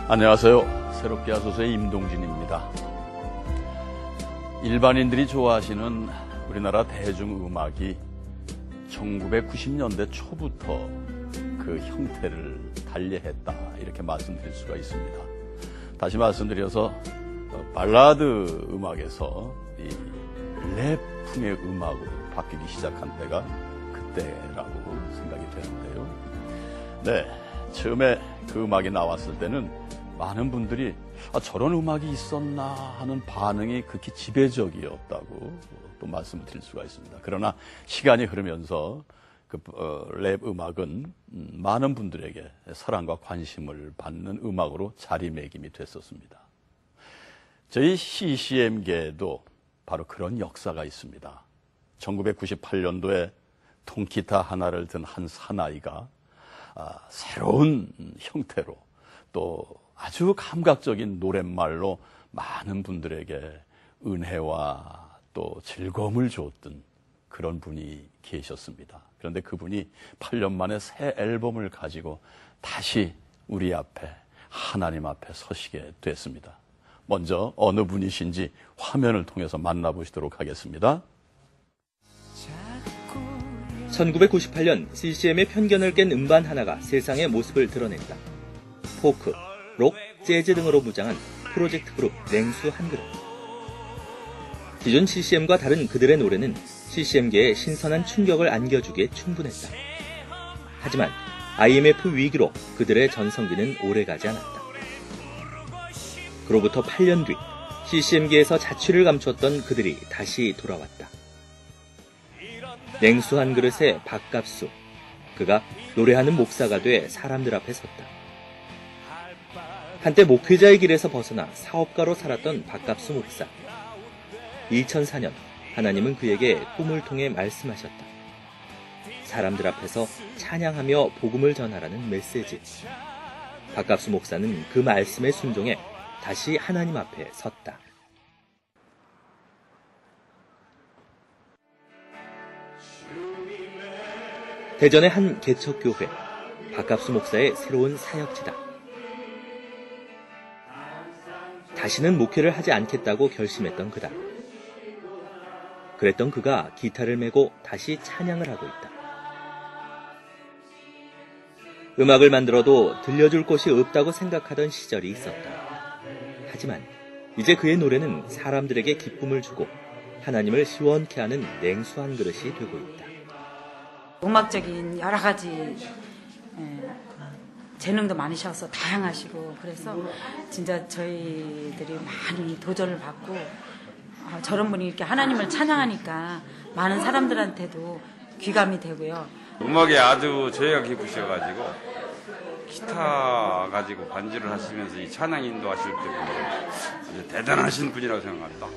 안녕하세요. 새롭게 하소서의 임동진입니다. 일반인들이 좋아하시는 우리나라 대중음악이 1990년대 초부터 그 형태를 달리했다, 이렇게 말씀드릴 수가 있습니다. 다시 말씀드려서 발라드 음악에서 이 랩풍의 음악으로 바뀌기 시작한 때가 그때라고 생각이 되는데요. 네, 처음에 그 음악이 나왔을 때는 많은 분들이 저런 음악이 있었나 하는 반응이 극히 지배적이었다고 또 말씀을 드릴 수가 있습니다. 그러나 시간이 흐르면서 랩 음악은 많은 분들에게 사랑과 관심을 받는 음악으로 자리매김이 됐었습니다. 저희 CCM계에도 바로 그런 역사가 있습니다. 1998년도에 통기타 하나를 든 한 사나이가 새로운 형태로 또 아주 감각적인 노랫말로 많은 분들에게 은혜와 또 즐거움을 줬던 그런 분이 계셨습니다. 그런데 그분이 8년 만에 새 앨범을 가지고 다시 우리 앞에, 하나님 앞에 서시게 됐습니다. 먼저 어느 분이신지 화면을 통해서 만나보시도록 하겠습니다. 1998년 CCM의 편견을 깬 음반 하나가 세상의 모습을 드러냈다. 포크, 록, 재즈 등으로 무장한 프로젝트 그룹 냉수 한 그릇. 기존 CCM과 다른 그들의 노래는 CCM계에 신선한 충격을 안겨주기에 충분했다. 하지만 IMF 위기로 그들의 전성기는 오래가지 않았다. 그로부터 8년 뒤 CCM계에서 자취를 감췄던 그들이 다시 돌아왔다. 냉수 한 그릇의 박갑수. 그가 노래하는 목사가 돼 사람들 앞에 섰다. 한때 목회자의 길에서 벗어나 사업가로 살았던 박갑수 목사. 2004년 하나님은 그에게 꿈을 통해 말씀하셨다. 사람들 앞에서 찬양하며 복음을 전하라는 메시지. 박갑수 목사는 그 말씀에 순종해 다시 하나님 앞에 섰다. 대전의 한 개척교회, 박갑수 목사의 새로운 사역지다. 다시는 목회를 하지 않겠다고 결심했던 그다. 그랬던 그가 기타를 메고 다시 찬양을 하고 있다. 음악을 만들어도 들려줄 곳이 없다고 생각하던 시절이 있었다. 하지만 이제 그의 노래는 사람들에게 기쁨을 주고 하나님을 시원케 하는 냉수 한 그릇이 되고 있다. 음악적인 여러 가지 재능도 많으셔서 다양하시고, 그래서 진짜 저희들이 많이 도전을 받고 저런 분이 이렇게 하나님을 찬양하니까 많은 사람들한테도 귀감이 되고요. 음악에 아주 저희가 깊으셔가지고 기타 가지고 반주를 하시면서 이 찬양 인도하실 때 보면 아주 대단하신 분이라고 생각합니다.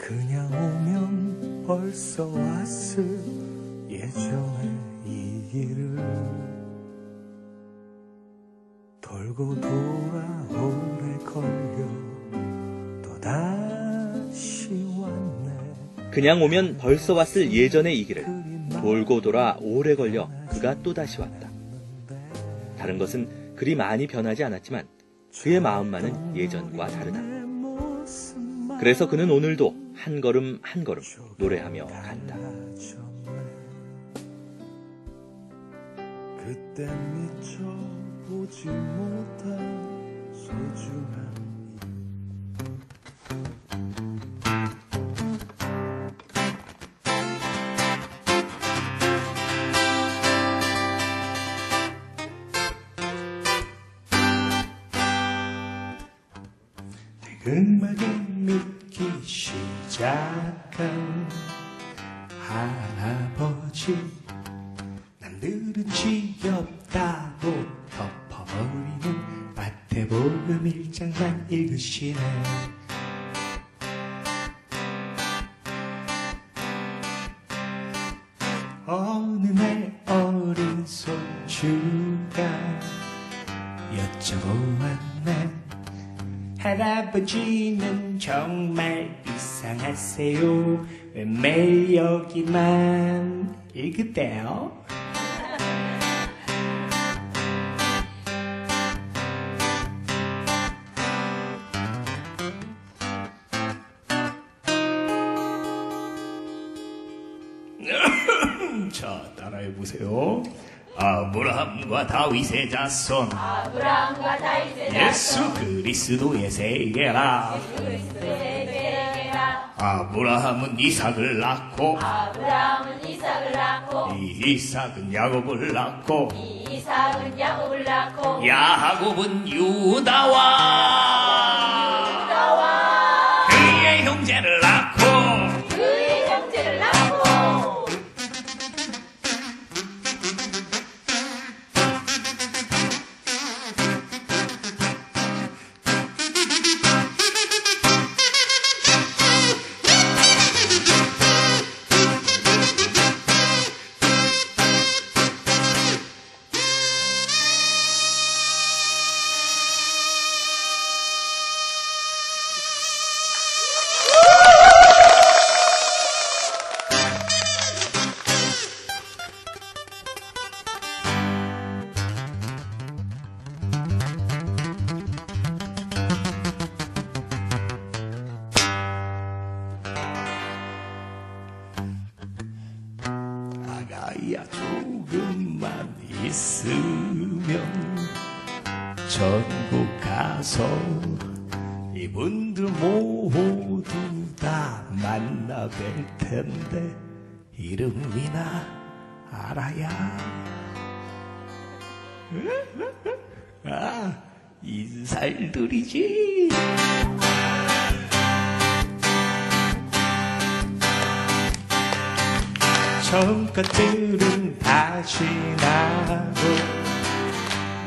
그냥 오면 벌써 왔을 예전의 이 길을 돌고 돌아 오래 걸려 또다시 왔네. 그냥 오면 벌써 왔을 예전의 이 길을 돌고 돌아 오래 걸려 그가 또다시 왔다. 다른 것은 그리 많이 변하지 않았지만 그의 마음만은 예전과 다르다. 그래서 그는 오늘도 한 걸음 한 걸음 노래하며 간다. 그때 미처 보지 못한 소중한 음악을 믿기 시작한 할아버지. 남들은 지겹다고 덮어버리는 마태복음 1장만 읽으시네. 어느 날 어린 손주가 여쭤보았네. 할아버지는 정말 이상하세요. 왜 매일 여기만 읽으대요? 자, 따라해보세요. 아브라함과 다윗의 자손 예수 그리스도의 세계라. 아브라함은 이삭을 낳고 이삭은 야곱을 낳고 야곱은 유다와 그의 형제를 낳고 아가야 조금만 있으면 전국 가서 이분들 모두 다 만나 뵐 텐데 이름이나 알아야 인살들이지. 처음 것들은 다시 나고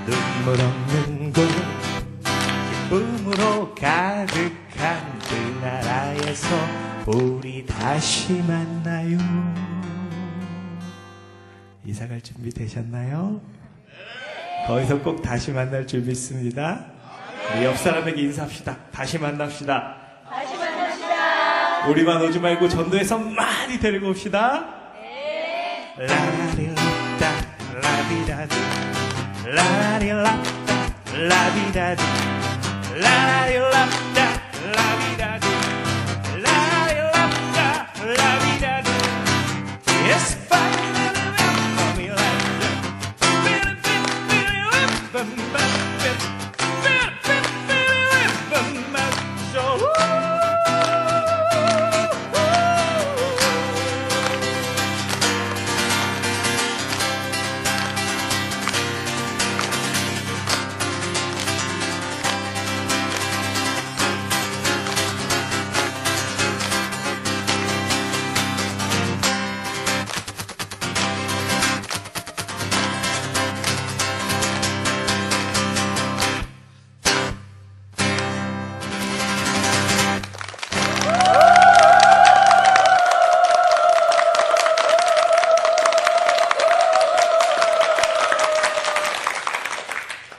눈물 없는 곳 기쁨으로 가득한 그 나라에서 우리 다시 만나요. 이사 갈 준비 되셨나요? 거기서 꼭 다시 만날 줄 믿습니다. 우리 옆 사람에게 인사합시다. 다시 만납시다. 우리만 오지 말고 전도해서 많이 데리고 옵시다. 라리라따 라비다디 라리라따 라비다디 라리라따 라비다디 라리라따 라비다디 Yes, finally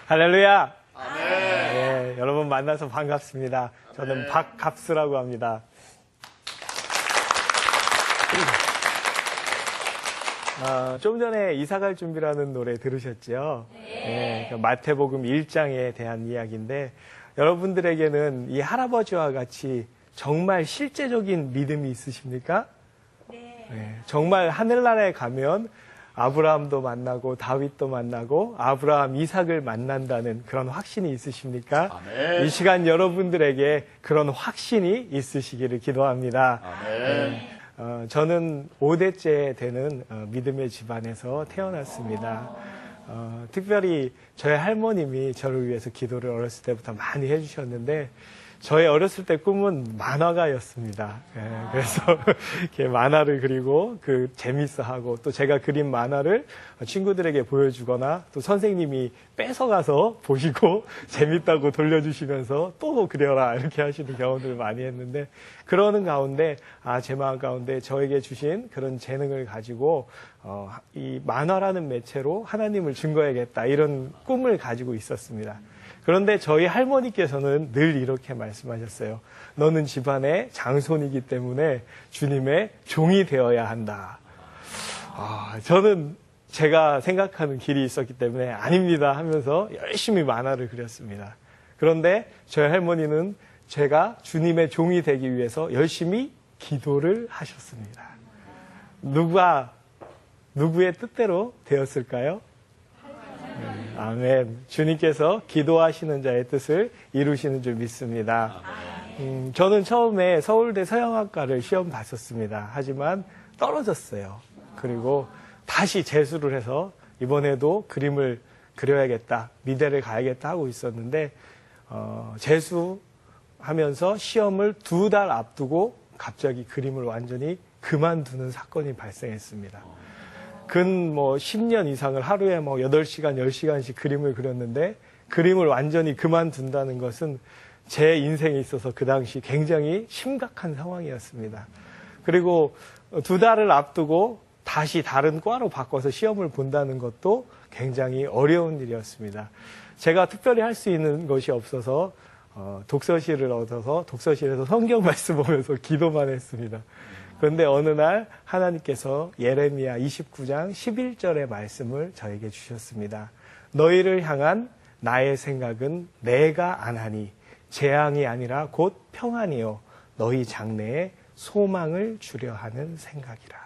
할렐루야. 네, 여러분 만나서 반갑습니다. 저는 박갑수라고 합니다. 좀 전에 이사갈 준비라는 노래 들으셨죠? 네, 마태복음 1장에 대한 이야기인데 여러분들에게는 이 할아버지와 같이 정말 실제적인 믿음이 있으십니까? 네, 정말 하늘나라에 가면 아브라함도 만나고 다윗도 만나고 아브라함, 이삭을 만난다는 그런 확신이 있으십니까? 아멘. 이 시간 여러분들에게 그런 확신이 있으시기를 기도합니다. 아멘. 저는 5대째 되는 믿음의 집안에서 태어났습니다. 특별히 저희 할머님이 저를 위해서 기도를 어렸을 때부터 많이 해주셨는데 저의 어렸을 때 꿈은 만화가였습니다. 그래서 이렇게 만화를 그리고 재밌어하고 또 제가 그린 만화를 친구들에게 보여주거나 또 선생님이 뺏어가서 보시고 재밌다고 돌려주시면서 또 그려라 이렇게 하시는 경험들을 많이 했는데 그러는 가운데 제 마음 가운데 저에게 주신 그런 재능을 가지고 이 만화라는 매체로 하나님을 증거해야겠다 이런 꿈을 가지고 있었습니다. 그런데 저희 할머니께서는 늘 이렇게 말씀하셨어요. 너는 집안의 장손이기 때문에 주님의 종이 되어야 한다. 저는 제가 생각하는 길이 있었기 때문에 아닙니다 하면서 열심히 만화를 그렸습니다. 그런데 저희 할머니는 제가 주님의 종이 되기 위해서 열심히 기도를 하셨습니다. 누구의 뜻대로 되었을까요? 아멘. 주님께서 기도하시는 자의 뜻을 이루시는 줄 믿습니다. 저는 처음에 서울대 서영학과를 시험 봤었습니다. 하지만 떨어졌어요. 그리고 다시 재수를 해서 이번에도 그림을 그려야겠다, 미대를 가야겠다 하고 있었는데 재수하면서 시험을 2달 앞두고 갑자기 그림을 완전히 그만두는 사건이 발생했습니다. 근 10년 이상을 하루에 8시간, 10시간씩 그림을 그렸는데 그림을 완전히 그만둔다는 것은 제 인생에 있어서 그 당시 굉장히 심각한 상황이었습니다. 그리고 2달을 앞두고 다시 다른 과로 바꿔서 시험을 본다는 것도 굉장히 어려운 일이었습니다. 제가 특별히 할 수 있는 것이 없어서 독서실을 얻어서 독서실에서 성경 말씀 보면서 기도만 했습니다. 그런데 어느 날 하나님께서 예레미야 29장 11절의 말씀을 저에게 주셨습니다. 너희를 향한 나의 생각은 내가 안하니 재앙이 아니라 곧 평안이요 너희 장래에 소망을 주려 하는 생각이라.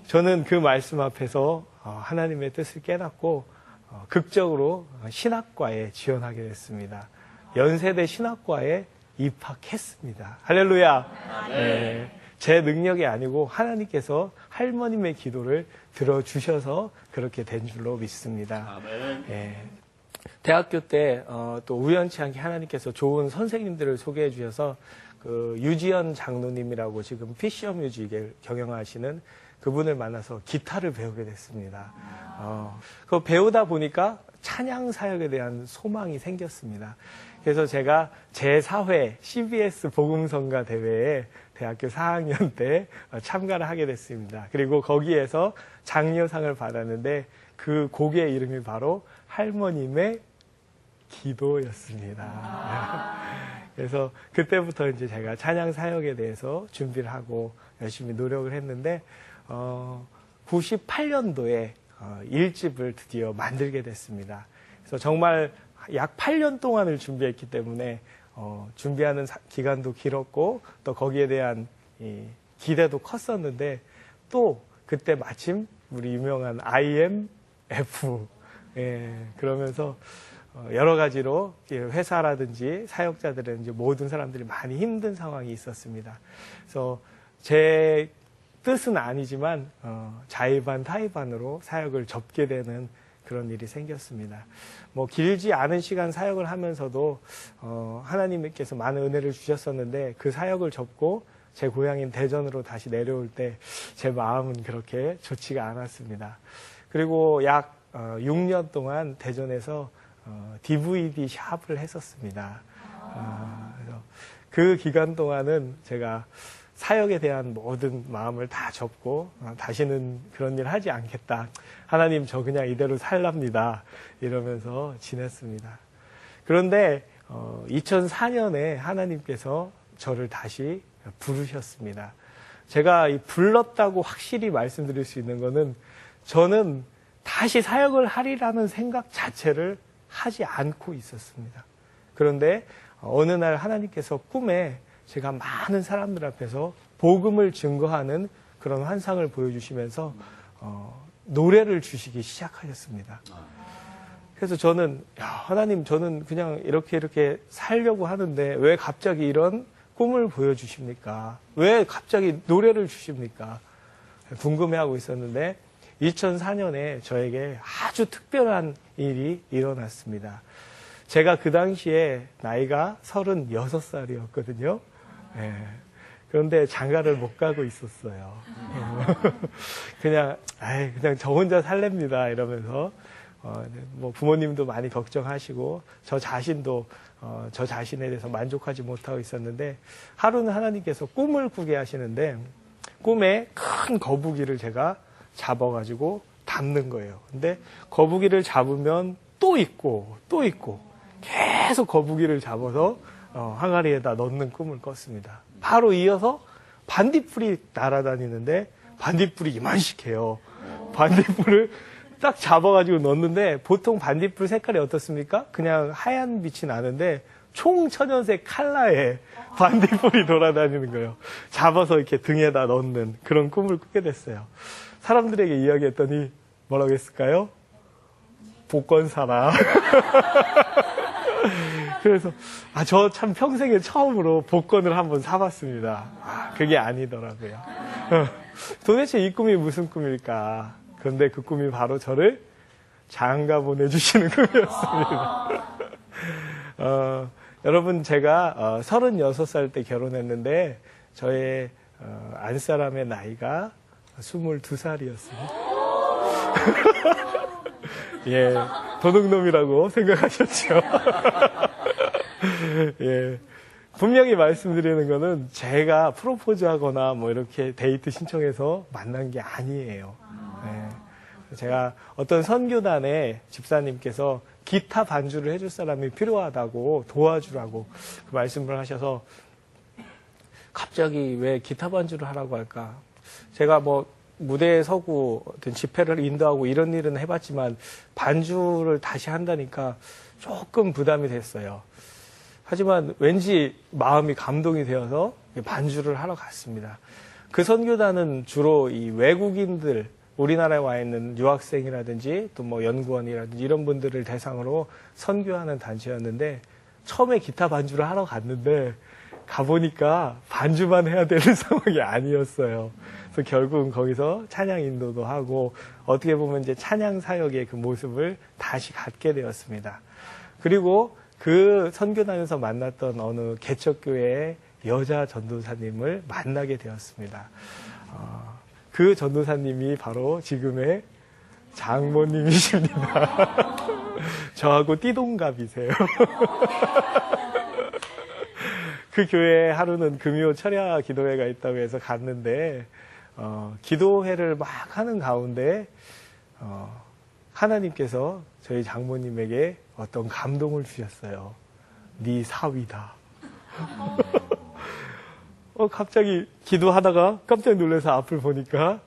저는 그 말씀 앞에서 하나님의 뜻을 깨닫고 극적으로 신학과에 지원하게 됐습니다. 연세대 신학과에 입학했습니다. 할렐루야. 네. 제 능력이 아니고 하나님께서 할머님의 기도를 들어주셔서 그렇게 된 줄로 믿습니다. 네. 대학교 때 또 우연치 않게 하나님께서 좋은 선생님들을 소개해 주셔서 그 유지연 장로님이라고 지금 피셔 뮤직을 경영하시는 그분을 만나서 기타를 배우게 됐습니다. 그 배우다 보니까 찬양 사역에 대한 소망이 생겼습니다. 그래서 제가 제4회 CBS 복음성가 대회에 대학교 4학년 때 참가를 하게 됐습니다. 그리고 거기에서 장려상을 받았는데 그 곡의 이름이 바로 할머님의 기도였습니다. 그래서 그때부터 이제 제가 찬양 사역에 대해서 준비를 하고 열심히 노력을 했는데 98년도에 1집을 드디어 만들게 됐습니다. 그래서 정말 약 8년 동안을 준비했기 때문에 준비하는 기간도 길었고 또 거기에 대한 기대도 컸었는데 또 그때 마침 우리 유명한 IMF 그러면서 여러 가지로 회사라든지 사역자들이든지 모든 사람들이 많이 힘든 상황이 있었습니다. 그래서 제 뜻은 아니지만 자의반 타의반으로 사역을 접게 되는 그런 일이 생겼습니다. 길지 않은 시간 사역을 하면서도 하나님께서 많은 은혜를 주셨었는데 그 사역을 접고 제 고향인 대전으로 다시 내려올 때 제 마음은 그렇게 좋지가 않았습니다. 그리고 약 6년 동안 대전에서 DVD 샵을 했었습니다. 그래서 그 기간 동안은 제가 사역에 대한 모든 마음을 다 접고 다시는 그런 일 하지 않겠다. 하나님 저 그냥 이대로 살랍니다. 이러면서 지냈습니다. 그런데 2004년에 하나님께서 저를 다시 부르셨습니다. 제가 불렀다고 확실히 말씀드릴 수 있는 거는 저는 다시 사역을 하리라는 생각 자체를 하지 않고 있었습니다. 그런데 어느 날 하나님께서 꿈에 제가 많은 사람들 앞에서 복음을 증거하는 그런 환상을 보여주시면서 노래를 주시기 시작하셨습니다. 그래서 저는 하나님 저는 그냥 이렇게 살려고 하는데 왜 갑자기 이런 꿈을 보여주십니까? 왜 갑자기 노래를 주십니까? 궁금해하고 있었는데 2004년에 저에게 아주 특별한 일이 일어났습니다. 제가 그 당시에 나이가 36살이었거든요. 네. 그런데 장가를 못 가고 있었어요. 그냥 저 혼자 살랍니다. 이러면서, 부모님도 많이 걱정하시고, 저 자신도, 저 자신에 대해서 만족하지 못하고 있었는데, 하루는 하나님께서 꿈을 꾸게 하시는데, 꿈에 큰 거북이를 제가 잡아가지고 담는 거예요. 근데 거북이를 잡으면 또 있고, 계속 거북이를 잡아서 항아리에다 넣는 꿈을 꿨습니다. 바로 이어서 반딧불이 날아다니는데 반딧불이 이만씩 해요. 반딧불을 딱 잡아가지고 넣는데 보통 반딧불 색깔이 어떻습니까? 그냥 하얀 빛이 나는데 총천연색 칼라에 반딧불이 돌아다니는 거예요. 잡아서 이렇게 등에다 넣는 그런 꿈을 꾸게 됐어요. 사람들에게 이야기했더니 뭐라고 했을까요? 복권 사라. 그래서 저 참 평생에 처음으로 복권을 한번 사봤습니다. 그게 아니더라고요. 도대체 이 꿈이 무슨 꿈일까? 그런데 그 꿈이 바로 저를 장가 보내주시는 꿈이었습니다. 여러분, 제가 36살 때 결혼했는데 저의 안사람의 나이가 22살이었습니다. 예, 도둑놈이라고 생각하셨죠? 예. 분명히 말씀드리는 거는 제가 프로포즈하거나 뭐 이렇게 데이트 신청해서 만난 게 아니에요. 예. 제가 어떤 선교단에 집사님께서 기타 반주를 해줄 사람이 필요하다고 도와주라고 그 말씀을 하셔서 갑자기 왜 기타 반주를 하라고 할까? 제가 뭐 무대에 서고 어떤 집회를 인도하고 이런 일은 해봤지만 반주를 다시 한다니까 조금 부담이 됐어요. 하지만 왠지 마음이 감동이 되어서 반주를 하러 갔습니다. 그 선교단은 주로 이 외국인들, 우리나라에 와 있는 유학생이라든지 또 뭐 연구원이라든지 이런 분들을 대상으로 선교하는 단체였는데 처음에 기타 반주를 하러 갔는데 가보니까 반주만 해야 되는 상황이 아니었어요. 그래서 결국은 거기서 찬양 인도도 하고 어떻게 보면 이제 찬양 사역의 그 모습을 다시 갖게 되었습니다. 그리고 그 선교단에서 만났던 어느 개척교회의 여자 전도사님을 만나게 되었습니다. 그 전도사님이 바로 지금의 장모님이십니다. 저하고 띠동갑이세요. 그 교회에 하루는 금요 철야 기도회가 있다고 해서 갔는데 기도회를 막 하는 가운데 하나님께서 저희 장모님에게 어떤 감동을 주셨어요. 네 사위다. 갑자기 기도하다가 깜짝 놀라서 앞을 보니까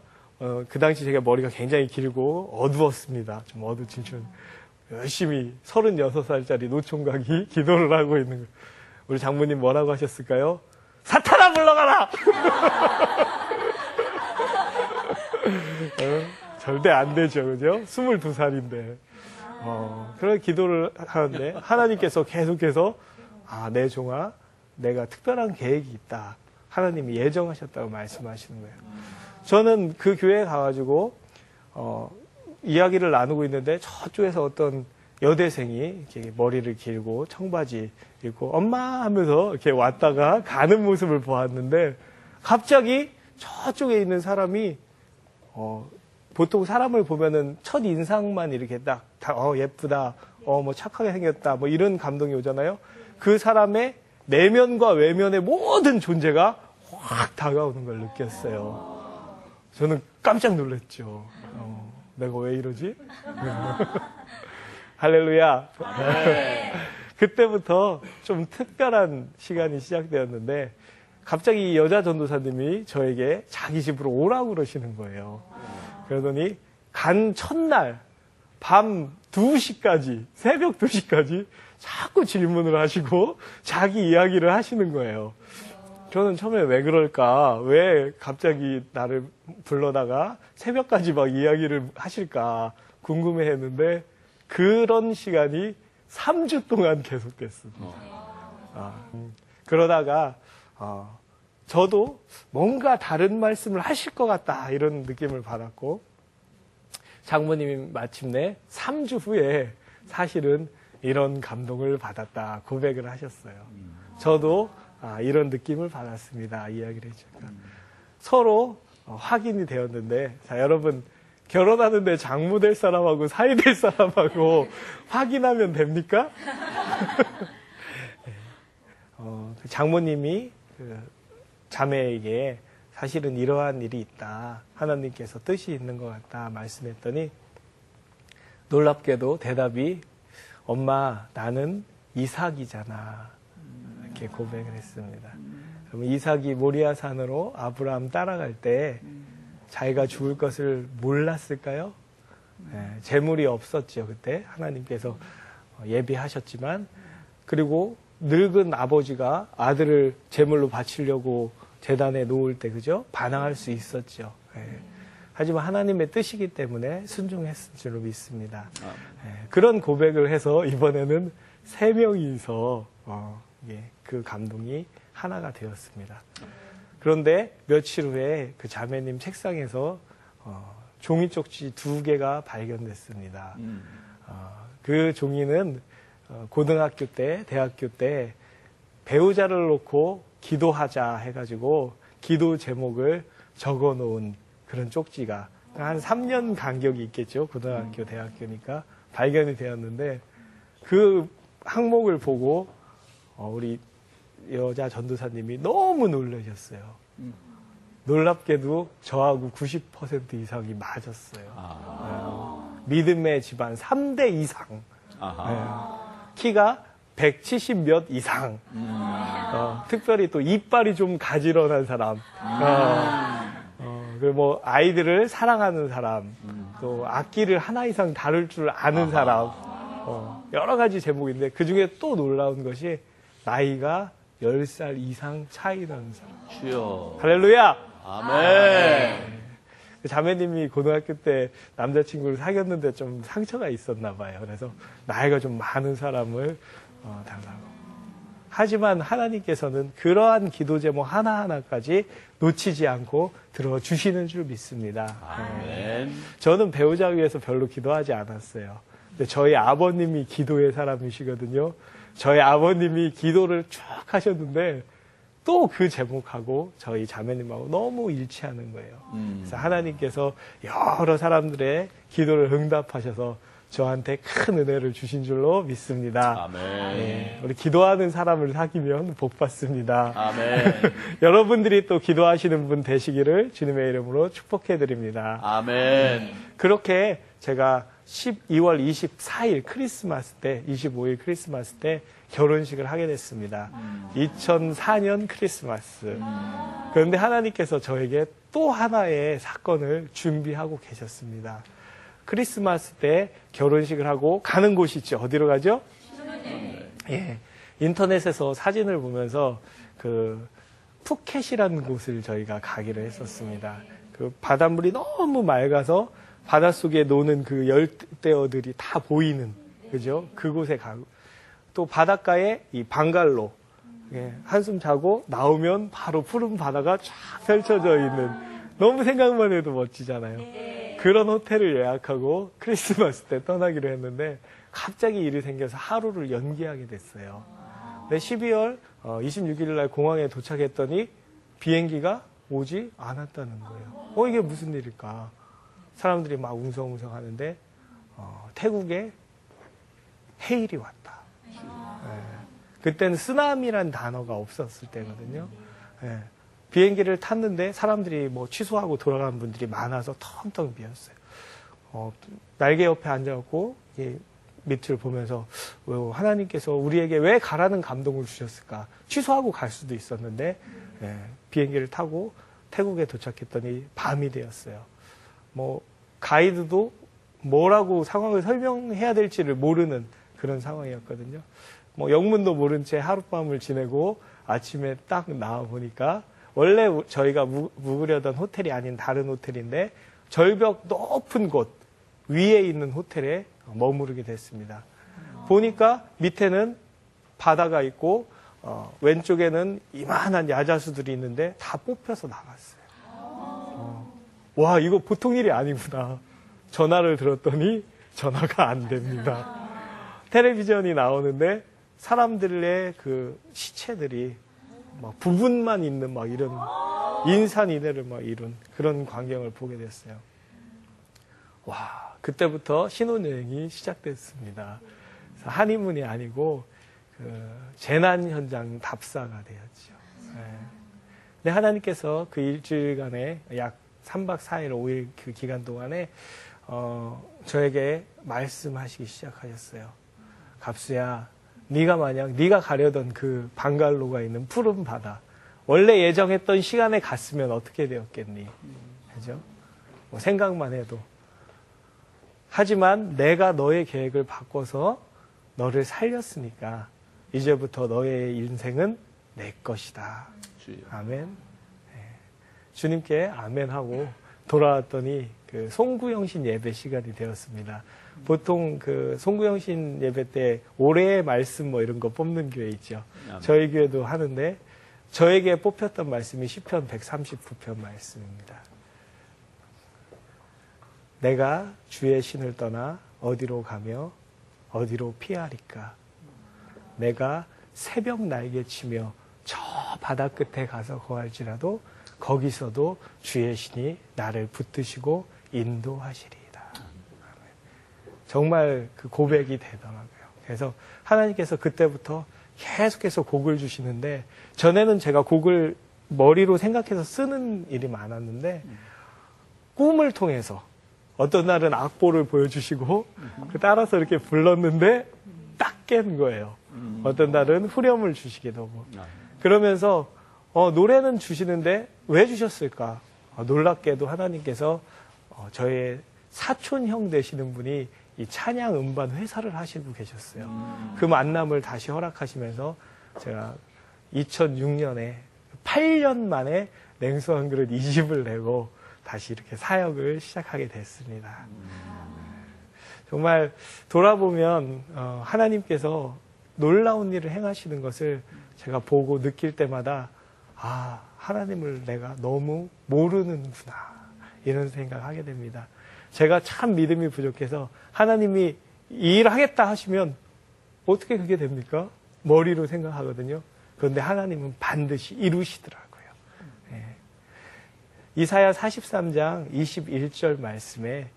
그 당시 제가 머리가 굉장히 길고 어두웠습니다. 좀 어두침침 열심히 36살짜리 노총각이 기도를 하고 있는 거예요. 우리 장모님 뭐라고 하셨을까요? 사탄아 불러가라! 절대 안 되죠, 그죠? 22살인데. 그런 기도를 하는데 하나님께서 계속해서 내 종아, 내가 특별한 계획이 있다. 하나님이 예정하셨다고 말씀하시는 거예요. 저는 그 교회에 가가지고 이야기를 나누고 있는데 저쪽에서 어떤 여대생이 이렇게 머리를 길고 청바지 입고 엄마 하면서 이렇게 왔다가 가는 모습을 보았는데 갑자기 저쪽에 있는 사람이 보통 사람을 보면은 첫 인상만 이렇게 딱 예쁘다, 뭐 착하게 생겼다, 뭐 이런 감동이 오잖아요. 그 사람의 내면과 외면의 모든 존재가 확 다가오는 걸 느꼈어요. 저는 깜짝 놀랐죠. 내가 왜 이러지? 할렐루야. 그때부터 좀 특별한 시간이 시작되었는데 갑자기 이 여자 전도사님이 저에게 자기 집으로 오라고 그러시는 거예요. 그러더니 간 첫날 밤 2시까지, 새벽 2시까지 자꾸 질문을 하시고 자기 이야기를 하시는 거예요. 저는 처음에 왜 그럴까? 왜 갑자기 나를 불러다가 새벽까지 막 이야기를 하실까? 궁금해 했는데 그런 시간이 3주 동안 계속됐습니다. 그러다가 저도 뭔가 다른 말씀을 하실 것 같다 이런 느낌을 받았고 장모님이 마침내 3주 후에 사실은 이런 감동을 받았다 고백을 하셨어요. 저도 이런 느낌을 받았습니다. 이야기를 해주니까 서로 확인이 되었는데 자 여러분 결혼하는데 장모 될 사람하고 사위 될 사람하고 확인하면 됩니까? 장모님이 자매에게 사실은 이러한 일이 있다. 하나님께서 뜻이 있는 것 같다. 말씀했더니 놀랍게도 대답이 엄마 나는 이삭이잖아. 이렇게 고백을 했습니다. 그럼 이삭이 모리아산으로 아브라함 따라갈 때 자기가 죽을 것을 몰랐을까요? 재물이 없었죠. 그때 하나님께서 예비하셨지만 그리고 늙은 아버지가 아들을 제물로 바치려고 제단에 놓을 때 그죠? 반항할 수 있었죠. 하지만 하나님의 뜻이기 때문에 순종했을 줄로 믿습니다. 그런 고백을 해서 이번에는 3명이서 그 감동이 하나가 되었습니다. 그런데 며칠 후에 그 자매님 책상에서 종이 쪽지 2개가 발견됐습니다. 그 종이는 고등학교 때, 대학교 때 배우자를 놓고 기도하자 해가지고 기도 제목을 적어 놓은 그런 쪽지가 한 3년 간격이 있겠죠. 고등학교, 대학교니까 발견이 되었는데 그 항목을 보고 우리 여자 전도사님이 너무 놀라셨어요. 놀랍게도 저하고 90% 이상이 맞았어요. 믿음의 집안 3대 이상. 키가 170 몇 이상. 특별히 또 이빨이 좀 가지런한 사람. 그리고 뭐 아이들을 사랑하는 사람. 또 악기를 하나 이상 다룰 줄 아는 사람. 여러 가지 제목인데 그 중에 또 놀라운 것이 나이가 10살 이상 차이 나는 사람. 주여. 할렐루야! 아멘. 그 자매님이 고등학교 때 남자친구를 사귀었는데 좀 상처가 있었나 봐요. 그래서 나이가 좀 많은 사람을 달라고. 하지만 하나님께서는 그러한 기도 제목 하나하나까지 놓치지 않고 들어주시는 줄 믿습니다. 아멘. 저는 배우자 위해서 별로 기도하지 않았어요. 근데 저희 아버님이 기도의 사람이시거든요. 저희 아버님이 기도를 쭉 하셨는데 또 그 제목하고 저희 자매님하고 너무 일치하는 거예요. 그래서 하나님께서 여러 사람들의 기도를 응답하셔서 저한테 큰 은혜를 주신 줄로 믿습니다. 아멘. 우리 기도하는 사람을 사귀면 복 받습니다. 아멘. 여러분들이 또 기도하시는 분 되시기를 주님의 이름으로 축복해 드립니다. 아멘. 그렇게 제가 12월 24일 크리스마스 때, 25일 크리스마스 때 결혼식을 하게 됐습니다. 2004년 크리스마스. 그런데 하나님께서 저에게 또 하나의 사건을 준비하고 계셨습니다. 크리스마스 때 결혼식을 하고 가는 곳이 있죠. 어디로 가죠? 예. 인터넷에서 사진을 보면서 그 푸켓이라는 곳을 저희가 가기로 했었습니다. 그 바닷물이 너무 맑아서 바닷속에 노는 그 열대어들이 다 보이는, 그죠? 그곳에 가고, 또 바닷가에 이 방갈로, 한숨 자고 나오면 바로 푸른 바다가 쫙 펼쳐져 있는, 너무 생각만 해도 멋지잖아요. 그런 호텔을 예약하고 크리스마스 때 떠나기로 했는데 갑자기 일이 생겨서 하루를 연기하게 됐어요. 근데 12월 26일 날 공항에 도착했더니 비행기가 오지 않았다는 거예요. 이게 무슨 일일까? 사람들이 막 웅성웅성 하는데 태국에 해일이 왔다. 그때는 쓰나미란 단어가 없었을 때거든요. 비행기를 탔는데 사람들이 뭐 취소하고 돌아가는 분들이 많아서 텅텅 비었어요. 날개 옆에 앉아갖고 밑을 보면서 하나님께서 우리에게 왜 가라는 감동을 주셨을까? 취소하고 갈 수도 있었는데 비행기를 타고 태국에 도착했더니 밤이 되었어요. 뭐 가이드도 뭐라고 상황을 설명해야 될지를 모르는 그런 상황이었거든요. 뭐 영문도 모른 채 하룻밤을 지내고 아침에 딱 나와 보니까 원래 저희가 묵으려던 호텔이 아닌 다른 호텔인데 절벽 높은 곳 위에 있는 호텔에 머무르게 됐습니다. 보니까 밑에는 바다가 있고 왼쪽에는 이만한 야자수들이 있는데 다 뽑혀서 나갔어요. 와, 이거 보통 일이 아니구나. 전화를 들었더니 전화가 안 됩니다. 텔레비전이 나오는데 사람들의 그 시체들이 막 부분만 있는 막 이런 인산인해를 막 이룬 그런 광경을 보게 됐어요. 와, 그때부터 신혼여행이 시작됐습니다. 그래서 한의문이 아니고 그 재난 현장 답사가 되었죠. 근데 하나님께서 그 일주일간에 약 3박 4일, 5일 그 기간 동안에 저에게 말씀하시기 시작하셨어요. 갑수야, 네가 만약 네가 가려던 그 방갈로가 있는 푸른 바다, 원래 예정했던 시간에 갔으면 어떻게 되었겠니? 그죠? 뭐 생각만 해도. 하지만 내가 너의 계획을 바꿔서 너를 살렸으니까 이제부터 너의 인생은 내 것이다. 아멘. 주님께 아멘하고 돌아왔더니 그 송구영신 예배 시간이 되었습니다. 보통 그 송구영신 예배 때 올해의 말씀 뭐 이런 거 뽑는 교회 있죠. 저희 교회도 하는데 저에게 뽑혔던 말씀이 시편 139편 말씀입니다. 내가 주의 신을 떠나 어디로 가며 어디로 피하리까? 내가 새벽 날개 치며 저 바다 끝에 가서 거할지라도 거기서도 주의 신이 나를 붙드시고 인도하시리이다. 정말 그 고백이 되더라고요. 그래서 하나님께서 그때부터 계속해서 곡을 주시는데 전에는 제가 곡을 머리로 생각해서 쓰는 일이 많았는데 꿈을 통해서 어떤 날은 악보를 보여주시고 따라서 이렇게 불렀는데 딱 깬 거예요. 어떤 날은 후렴을 주시기도 하고 그러면서 노래는 주시는데 왜 주셨을까? 놀랍게도 하나님께서 저의 사촌형 되시는 분이 이 찬양 음반 회사를 하시고 계셨어요. 그 만남을 다시 허락하시면서 제가 2006년에 8년 만에 냉수 한 그릇 2집을 내고 다시 이렇게 사역을 시작하게 됐습니다. 정말 돌아보면 하나님께서 놀라운 일을 행하시는 것을 제가 보고 느낄 때마다 아, 하나님을 내가 너무 모르는구나 이런 생각하게 됩니다. 제가 참 믿음이 부족해서 하나님이 이 일 하겠다 하시면 어떻게 그게 됩니까? 머리로 생각하거든요. 그런데 하나님은 반드시 이루시더라고요. 네. 이사야 43장 21절 말씀에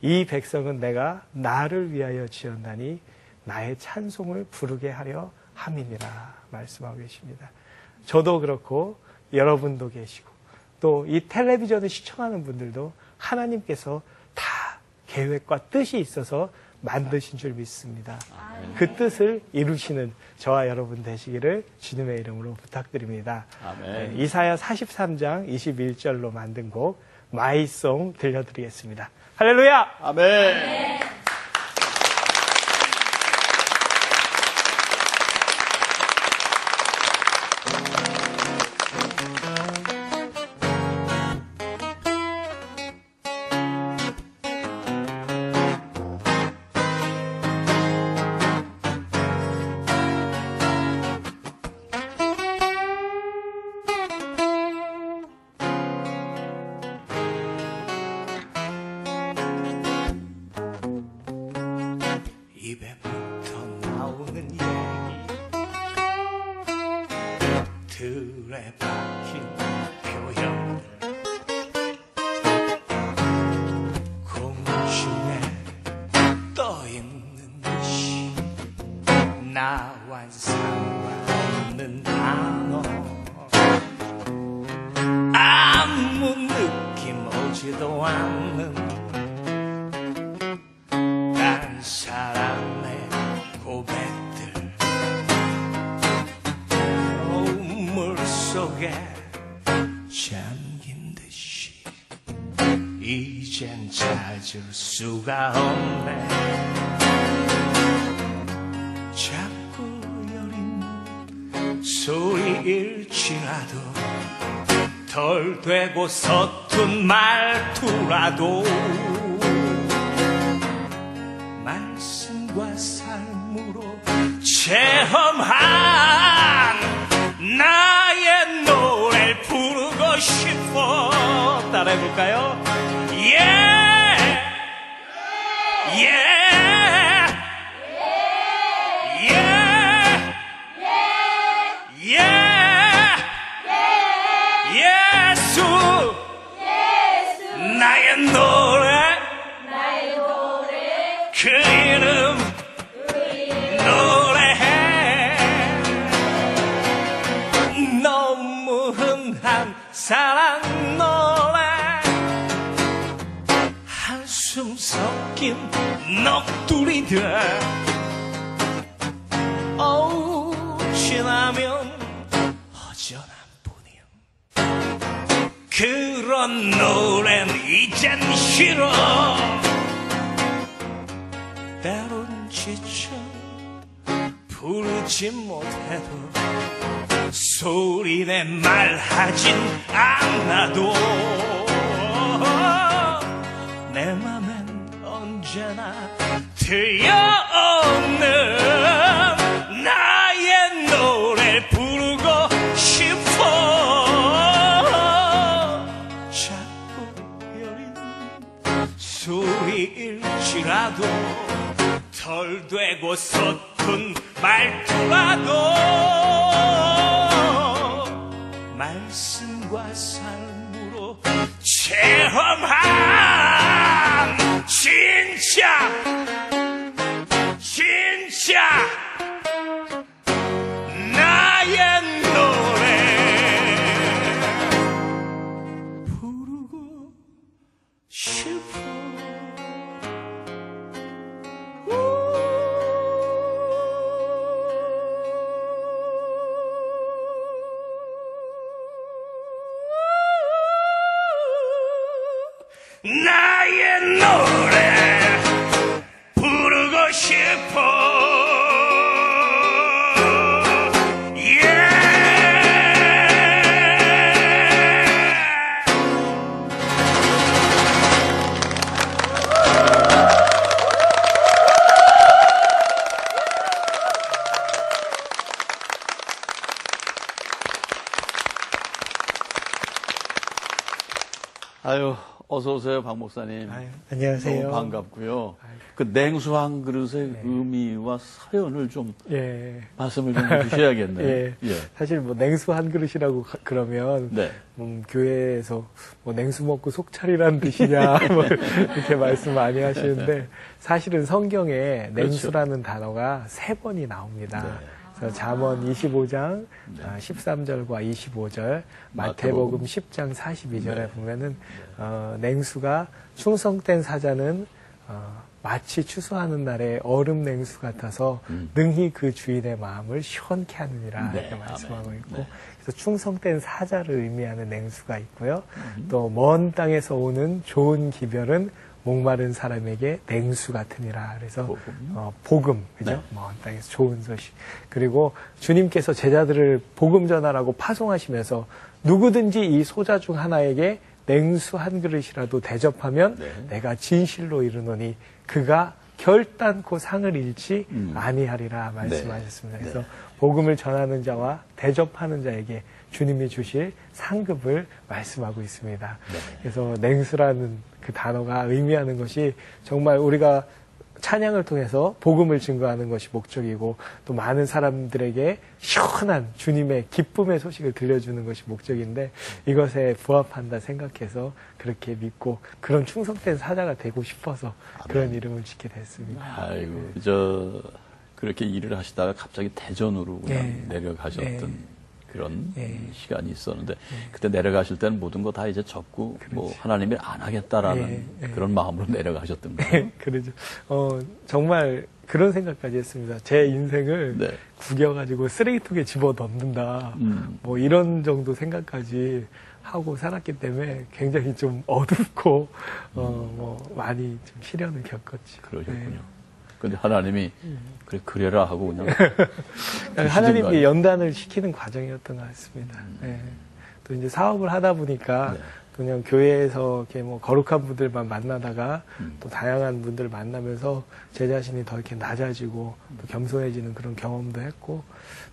이 백성은 내가 나를 위하여 지었나니 나의 찬송을 부르게 하려 함이니라 말씀하고 계십니다. 저도 그렇고 여러분도 계시고 또 이 텔레비전을 시청하는 분들도 하나님께서 다 계획과 뜻이 있어서 만드신 줄 믿습니다. 그 뜻을 이루시는 저와 여러분 되시기를 주님의 이름으로 부탁드립니다. 아멘. 이사야 43장 21절로 만든 곡 마이송 들려드리겠습니다. 할렐루야! 아멘. 입에부터 나오는 얘기 틀에 박힌 표현들 공중에 떠있는 듯이 나와 상관없는 단어 아무 느낌 오지도 않는 딴 사람의 고백들 물속에 잠긴 듯이 이젠 찾을 수가 없네 자꾸 여린 소리일지라도 덜 되고 서툰 말투라도 말씀과 삶으로 체험한 나의 노래를 부르고 싶어 따라해볼까요? Yeah! Yeah! Yeah! Yeah! 예수! 나의 노래 그 이름 노래해 너무 흔한 사랑 노래 한숨 섞인 넋두리들 지나면 허전한 뿐이야 그런 노래는 이젠 싫어 때론 지쳐 부르지 못해도 소리내 말하진 않아도 내 맘엔 언제나 들려오는 나의 노래를 부르고 싶어. 자꾸 여린 소리일지라도 덜 되고 서툰 말투라도 말씀과 삶으로 체험한 진짜 나의 노래 부르고 싶어. 나의 노래 부르고 싶어. 아유, 어서 오세요, 박 목사님. 안녕하세요. 너무 반갑고요. 그 냉수 한 그릇의 의미와 사연을 좀 말씀을 좀 해주셔야겠네요. 예. 사실 뭐 냉수 한 그릇이라고 그러면 네. 교회에서 뭐 냉수 먹고 속 차리라는 뜻이냐 뭐 이렇게 말씀 많이 하시는데 사실은 성경에 냉수라는 단어가 3번이 나옵니다. 네. 그래서 잠언 25장 13절과 25절, 마태복음 10장 42절에 보면은 냉수가 충성된 사자는 마치 추수하는 날에 얼음 냉수 같아서 능히 그 주인의 마음을 시원케 하느니라 이렇게 말씀하고 있고, 그래서 충성된 사자를 의미하는 냉수가 있고요. 또 먼 땅에서 오는 좋은 기별은 목마른 사람에게 냉수 같으니라. 그래서 복음, 그죠? 먼 땅에서 좋은 소식. 그리고 주님께서 제자들을 복음 전하라고 파송하시면서 누구든지 이 소자 중 하나에게 냉수 한 그릇이라도 대접하면 내가 진실로 이르노니 그가 결단코 상을 잃지 아니하리라 말씀하셨습니다. 그래서 복음을 전하는 자와 대접하는 자에게 주님이 주실 상급을 말씀하고 있습니다. 그래서 냉수라는 그 단어가 의미하는 것이 정말 우리가 찬양을 통해서 복음을 증거하는 것이 목적이고, 또 많은 사람들에게 시원한 주님의 기쁨의 소식을 들려주는 것이 목적인데, 이것에 부합한다 생각해서 그렇게 믿고 그런 충성된 사자가 되고 싶어서 그런 이름을 짓게 됐습니다. 아이고, 그렇게 일을 하시다가 갑자기 대전으로 그냥 내려가셨던 그런 시간이 있었는데, 그때 내려가실 때는 모든 거 다 이제 접고 뭐 하나님이 안 하겠다라는 그런 마음으로 내려가셨던 거예요. 그러죠. 정말 그런 생각까지 했습니다. 제 인생을 구겨가지고 쓰레기통에 집어 넣는다. 뭐 이런 정도 생각까지 하고 살았기 때문에 굉장히 좀 어둡고 뭐 많이 좀 시련을 겪었지. 그러셨군요. 근데 하나님이 그래라 하고 그냥 하나님이 연단을 시키는 과정이었던 것 같습니다. 또 이제 사업을 하다 보니까 그냥 교회에서 이렇게 뭐 거룩한 분들만 만나다가 또 다양한 분들 만나면서 제 자신이 더 이렇게 낮아지고 또 겸손해지는 그런 경험도 했고,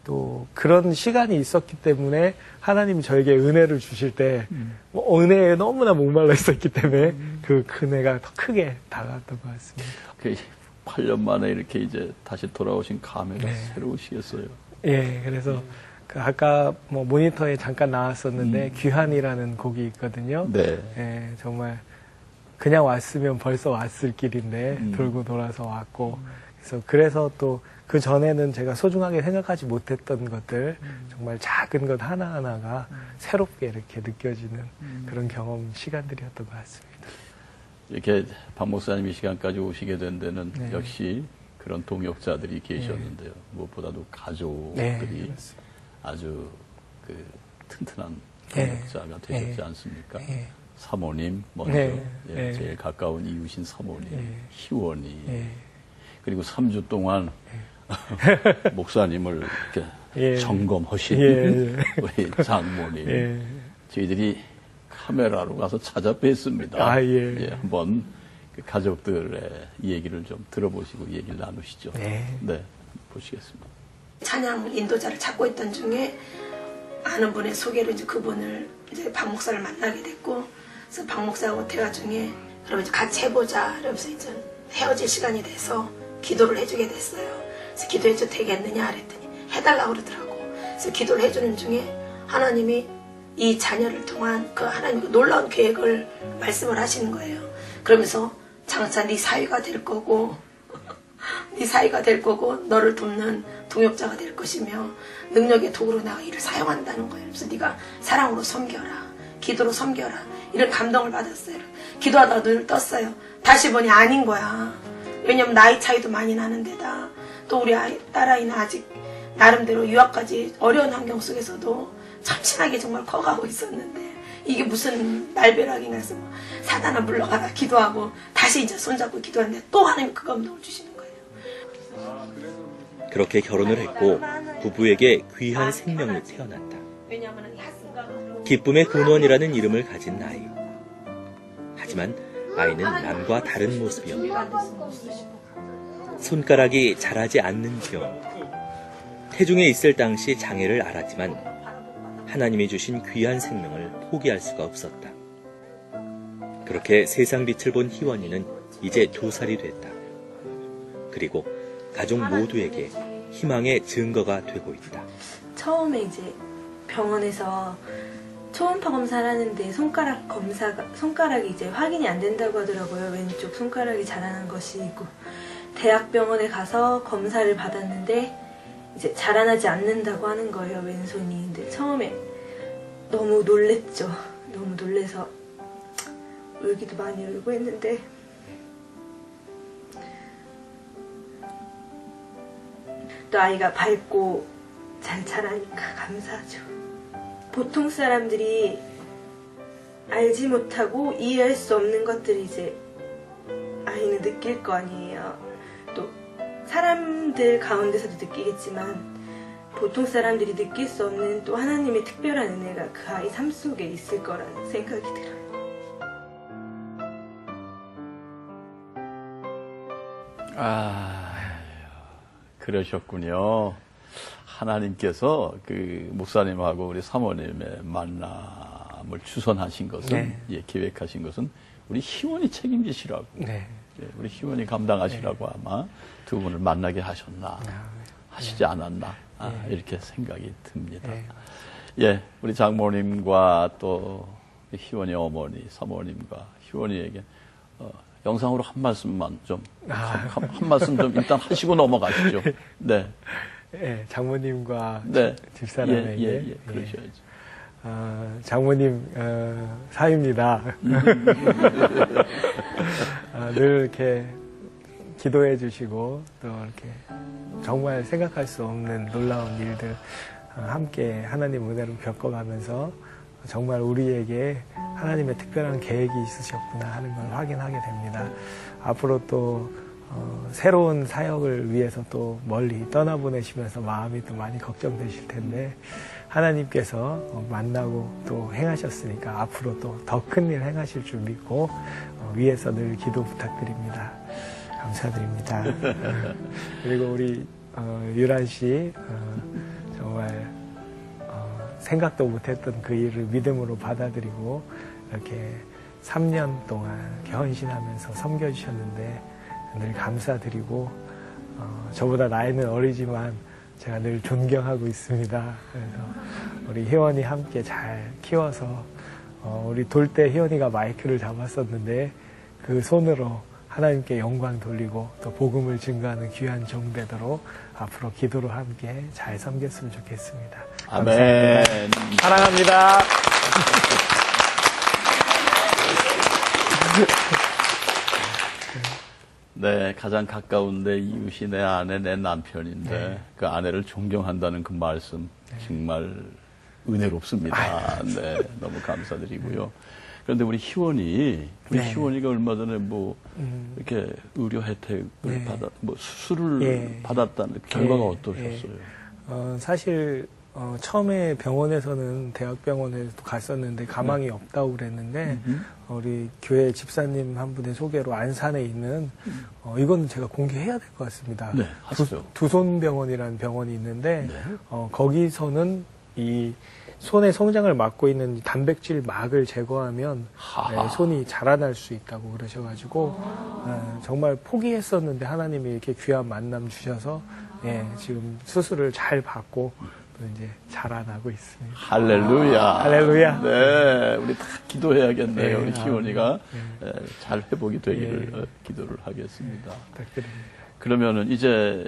또 그런 시간이 있었기 때문에 하나님이 저에게 은혜를 주실 때 뭐 은혜에 너무나 목말라 있었기 때문에 그 은혜가 더 크게 다가왔던 것 같습니다. 8년 만에 이렇게 이제 다시 돌아오신 감회가 새로우시겠어요. 예, 그래서 그 아까 뭐 모니터에 잠깐 나왔었는데 귀환이라는 곡이 있거든요. 예, 정말 그냥 왔으면 벌써 왔을 길인데 돌고 돌아서 왔고, 그래서 또 그 전에는 제가 소중하게 생각하지 못했던 것들, 정말 작은 것 하나하나가 새롭게 이렇게 느껴지는 그런 경험 시간들이었던 것 같습니다. 이렇게 박 목사님 이 시간까지 오시게 된 데는 역시 그런 동역자들이 계셨는데요. 무엇보다도 가족들이 아주 그 튼튼한 동역자가 되셨지 않습니까? 사모님 먼저, 제일 가까운 이웃인 사모님, 희원이, 그리고 3주 동안 목사님을 이렇게 점검하신 우리 장모님, 저희들이 카메라로 가서 찾아뵀습니다. 한번 그 가족들의 얘기를 좀 들어보시고 얘기를 나누시죠. 네. 네, 보시겠습니다. 찬양 인도자를 찾고 있던 중에 아는 분의 소개로 이제 그분을 이제 박 목사를 만나게 됐고, 그래서 박 목사하고 대화 중에 그럼 이제 같이 해보자 이러면서 이제 헤어질 시간이 돼서 기도를 해주게 됐어요. 그래서 기도해줘도 되겠느냐 그랬더니 해달라고 그러더라고. 그래서 기도를 해주는 중에 하나님이 이 자녀를 통한 그 하나님 그 놀라운 계획을 말씀을 하시는 거예요. 그러면서 장차 네 사위가 될 거고 네 사위가 될 거고 너를 돕는 동역자가 될 것이며 능력의 도구로 내가 이를 사용한다는 거예요. 그래서 네가 사랑으로 섬겨라, 기도로 섬겨라, 이런 감동을 받았어요. 기도하다가 눈을 떴어요. 다시 보니 아닌 거야. 왜냐면 나이 차이도 많이 나는 데다 또 우리 딸아이는 아직 나름대로 유학까지 어려운 환경 속에서도 참신하게 정말 커가고 있었는데 이게 무슨 날벼락인가 해서 사단아 물러가라 기도하고 다시 이제 손잡고 기도하는데 또 하나님 그 감동을 주시는 거예요. 그렇게 결혼을 했고 부부에게 귀한 생명이 태어났다. 기쁨의 근원이라는 이름을 가진 아이. 하지만 아이는 남과 다른 모습이었다. 손가락이 자라지 않는 병. 태중에 있을 당시 장애를 알았지만 하나님이 주신 귀한 생명을 포기할 수가 없었다. 그렇게 세상 빛을 본 희원이는 이제 2살이 됐다. 그리고 가족 모두에게 희망의 증거가 되고 있다. 처음에 이제 병원에서 초음파 검사를 하는데 손가락이 이제 확인이 안 된다고 하더라고요. 왼쪽 손가락이 자라난 것이고, 대학병원에 가서 검사를 받았는데 이제 자라나지 않는다고 하는 거예요, 왼손이. 근데 처음에 너무 놀랬죠. 너무 놀래서 울기도 많이 울고 했는데 또 아이가 밝고 잘 자라니까 감사하죠. 보통 사람들이 알지 못하고 이해할 수 없는 것들이 이제 아이는 느낄 거 아니에요. 또 사람들 가운데서도 느끼겠지만 보통 사람들이 느낄 수 없는 또 하나님의 특별한 은혜가 그 아이 삶 속에 있을 거라는 생각이 들어요. 그러셨군요. 하나님께서 그 목사님하고 우리 사모님의 만남을 추선하신 것은, 네. 예, 계획하신 것은 우리 희원이 책임지시라고, 네. 예, 우리 희원이 감당하시라고 아마 두 분을 만나게 하셨나, 하시지 않았나, 이렇게 생각이 듭니다. 네. 예, 우리 장모님과 또 희원이 어머니, 사모님과 희원이에게 영상으로 한 말씀만 좀, 한 말씀 좀 일단 하시고 넘어가시죠. 네. 네, 장모님과 네. 집사람에게. 그러셔야죠. 장모님 사위입니다. 늘 이렇게 기도해 주시고 또 이렇게 정말 생각할 수 없는 놀라운 일들 함께 하나님 은혜로 겪어가면서 정말 우리에게 하나님의 특별한 계획이 있으셨구나 하는 걸 확인하게 됩니다. 앞으로 또 새로운 사역을 위해서 또 멀리 떠나보내시면서 마음이 또 많이 걱정되실 텐데 하나님께서 만나고 또 행하셨으니까 앞으로 또 더 큰 일 행하실 줄 믿고 위에서 늘 기도 부탁드립니다. 감사드립니다. 그리고 우리 유란 씨 정말 생각도 못했던 그 일을 믿음으로 받아들이고 이렇게 3년 동안 이렇게 헌신하면서 섬겨주셨는데 늘 감사드리고 저보다 나이는 어리지만 제가 늘 존경하고 있습니다. 그래서 우리 희원이 함께 잘 키워서 우리 돌 때 희원이가 마이크를 잡았었는데 그 손으로 하나님께 영광 돌리고 또 복음을 증거하는 귀한 종 되도록 앞으로 기도로 함께 잘 섬겼으면 좋겠습니다. 아멘. 감사합니다. 사랑합니다. 네, 가장 가까운 내 이웃이 내 아내, 내 남편인데 네. 그 아내를 존경한다는 그 말씀 정말 은혜롭습니다. 네, 너무 감사드리고요. 그런데 우리 희원이, 네. 희원이가 얼마 전에 뭐 이렇게 의료 혜택을 뭐 수술을 받았다는 결과가 어떠셨어요? 사실 처음에 병원에서는 대학병원에도 갔었는데 가망이 없다고 그랬는데 우리 교회 집사님 한 분의 소개로 안산에 있는 이거는 제가 공개해야 될 것 같습니다. 네, 하시죠. 두손병원이라는 병원이 있는데 네. 거기서는 이 손의 성장을 막고 있는 단백질 막을 제거하면 손이 자라날 수 있다고 그러셔가지고 정말 포기했었는데 하나님이 이렇게 귀한 만남 주셔서 지금 수술을 잘 받고 또 이제 자라나고 있습니다. 할렐루야. 할렐루야. 네, 우리 다 기도해야겠네요. 네, 우리 희원이가 네. 잘 회복이 되기를 기도를 하겠습니다. 부탁드립니다. 그러면은 이제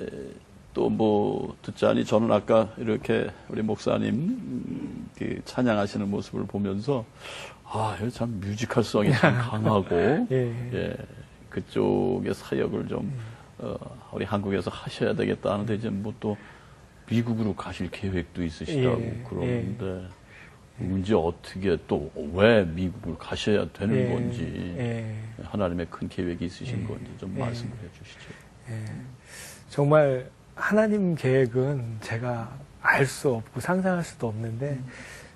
또 뭐 듣자니 저는 아까 이렇게 우리 목사님 그 찬양하시는 모습을 보면서 이거 참 뮤지컬성이 참 강하고 그쪽의 사역을 좀 우리 한국에서 하셔야 되겠다 하는데 이제 뭐 또 미국으로 가실 계획도 있으시다고 그러는데 언제 어떻게 또 왜 미국을 가셔야 되는 건지 하나님의 큰 계획이 있으신 건지 좀 말씀을 해주시죠. 정말 하나님 계획은 제가 알 수 없고 상상할 수도 없는데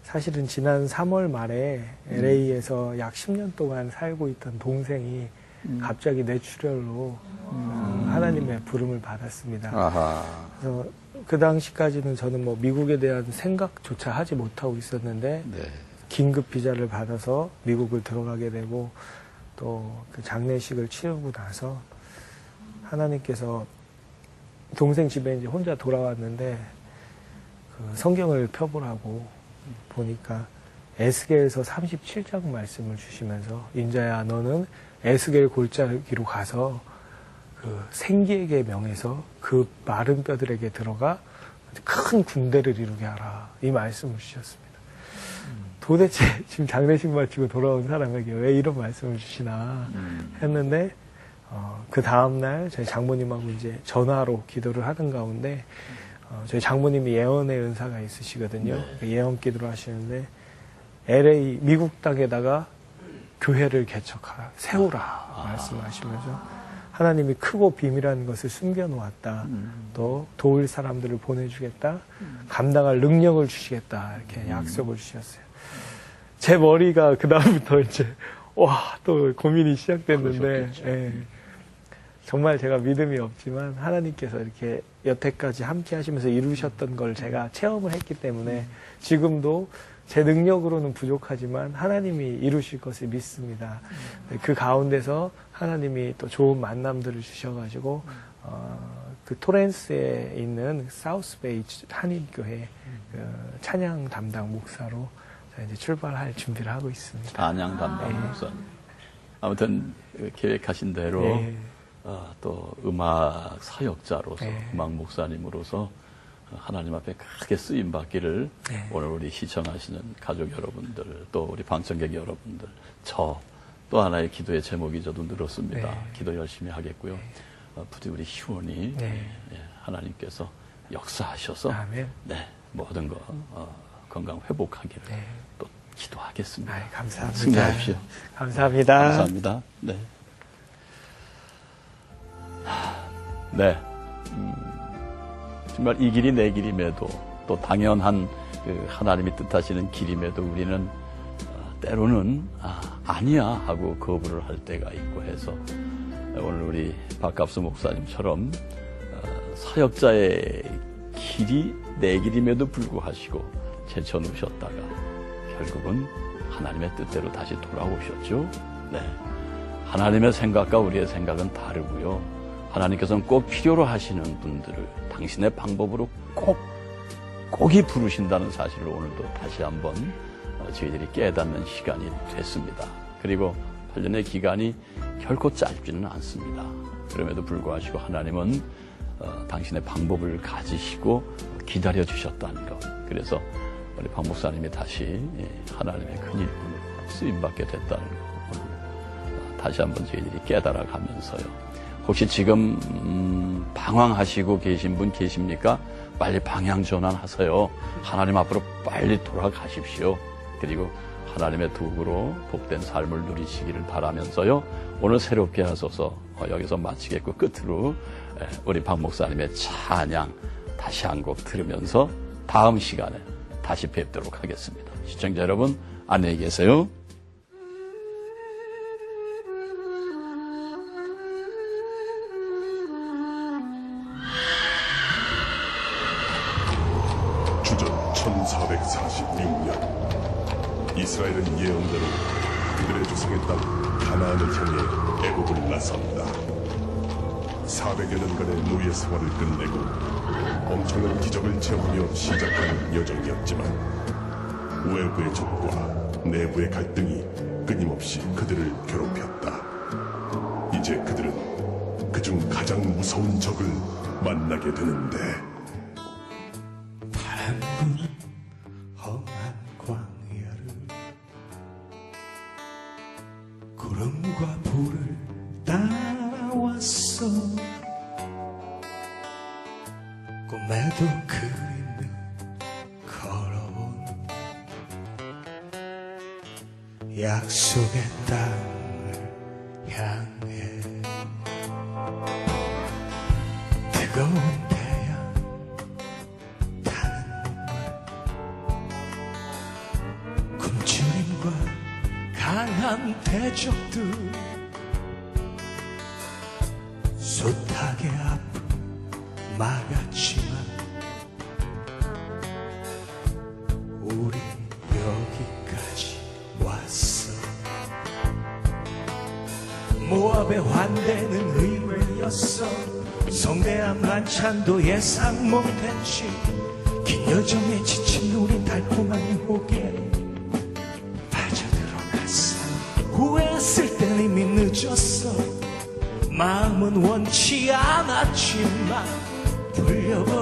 사실은 지난 3월 말에 LA에서 약 10년 동안 살고 있던 동생이 갑자기 뇌출혈로 하나님의 부름을 받았습니다. 그래서 그 당시까지는 저는 뭐 미국에 대한 생각조차 하지 못하고 있었는데 긴급 비자를 받아서 미국을 들어가게 되고 또 그 장례식을 치르고 나서 하나님께서 동생 집에 이제 혼자 돌아왔는데 그 성경을 펴보라고 보니까 에스겔서 37장 말씀을 주시면서 인자야 너는 에스겔 골짜기로 가서 그 생기에게 명해서 그 마른 뼈들에게 들어가 큰 군대를 이루게 하라 이 말씀을 주셨습니다. 도대체 지금 장례식 마치고 돌아온 사람에게 왜 이런 말씀을 주시나 했는데 그 다음날 저희 장모님하고 이제 전화로 기도를 하는 가운데 저희 장모님이 예언의 은사가 있으시거든요. 그 예언 기도를 하시는데 LA 미국 땅에다가 교회를 개척하라 세우라 말씀하시면서 하나님이 크고 비밀한 것을 숨겨놓았다. 또 도울 사람들을 보내주겠다. 감당할 능력을 주시겠다. 이렇게 약속을 주셨어요. 제 머리가 그 다음부터 이제 또 고민이 시작됐는데 정말 제가 믿음이 없지만 하나님께서 이렇게 여태까지 함께 하시면서 이루셨던 걸 제가 체험을 했기 때문에 지금도 제 능력으로는 부족하지만 하나님이 이루실 것을 믿습니다. 그 가운데서 하나님이 또 좋은 만남들을 주셔가지고 그 토렌스에 있는 사우스베이 한인교회 그 찬양 담당 목사로 이제 출발할 준비를 하고 있습니다. 찬양 담당 목사. 아무튼 계획하신 대로 또 음악 사역자로서 음악 목사님으로서 하나님 앞에 크게 쓰임 받기를 오늘 우리 시청하시는 가족 여러분들 또 우리 방청객 여러분들 저 또 하나의 기도의 제목이 저도 늘었습니다. 기도 열심히 하겠고요. 부디 우리 희원이 하나님께서 역사하셔서 모든 거 건강 회복하기를 또 기도하겠습니다. 감사합니다. 승리하십시오. 감사합니다. 감사합니다. 네. 정말 이 길이 내 길임에도 또 당연한 그 하나님이 뜻하시는 길임에도 우리는 때로는 아니야 하고 거부를 할 때가 있고 해서 오늘 우리 박갑수 목사님처럼 사역자의 길이 내 길임에도 불구하시고 제쳐놓으셨다가 결국은 하나님의 뜻대로 다시 돌아오셨죠. 하나님의 생각과 우리의 생각은 다르고요. 하나님께서는 꼭 필요로 하시는 분들을 당신의 방법으로 꼭이 부르신다는 사실을 오늘도 다시 한번 저희들이 깨닫는 시간이 됐습니다. 그리고 8년의 기간이 결코 짧지는 않습니다. 그럼에도 불구하고 하나님은 당신의 방법을 가지시고 기다려주셨다는 것. 그래서 우리 박 목사님이 다시 하나님의 큰 일꾼으로 쓰임받게 됐다는 것. 오늘 다시 한번 저희들이 깨달아가면서요. 혹시 지금 방황하시고 계신 분 계십니까? 빨리 방향 전환하세요. 하나님 앞으로 빨리 돌아가십시오. 그리고 하나님의 도구로 복된 삶을 누리시기를 바라면서요. 오늘 새롭게 하소서 여기서 마치겠고 끝으로 우리 박 목사님의 찬양 다시 한 곡 들으면서 다음 시간에 다시 뵙도록 하겠습니다. 시청자 여러분, 안녕히 계세요. 주전 1446년 이스라엘은 예언대로 그들의 조상의 땅 가나안을 향해 애국을 나선다. 400여 년간의 노예 생활을 끝내고 엄청난 기적을 체험하며 시작한 여정이었지만 외부의 적과 내부의 갈등이 끊임없이 그들을 괴롭혔다. 이제 그들은 그중 가장 무서운 적을 만나게 되는데 파란불 험한 광야를 구름과 불을 따라왔어. 꿈에도 그리며 걸어온 약속의 땅을 향해 뜨거운 태양 타는 눈물 굶주림과 강한 대적들 숱하게 앞을 막았지만 우리 여기까지 왔어. 모압의 환대는 의외였어. 성대한 만찬도 예상 못했지. 긴 여정에 지친 우린 달콤한 유혹에 빠져들어갔어. 후회했을 땐 이미 늦었어. 마음은 원치 않았지만 불려와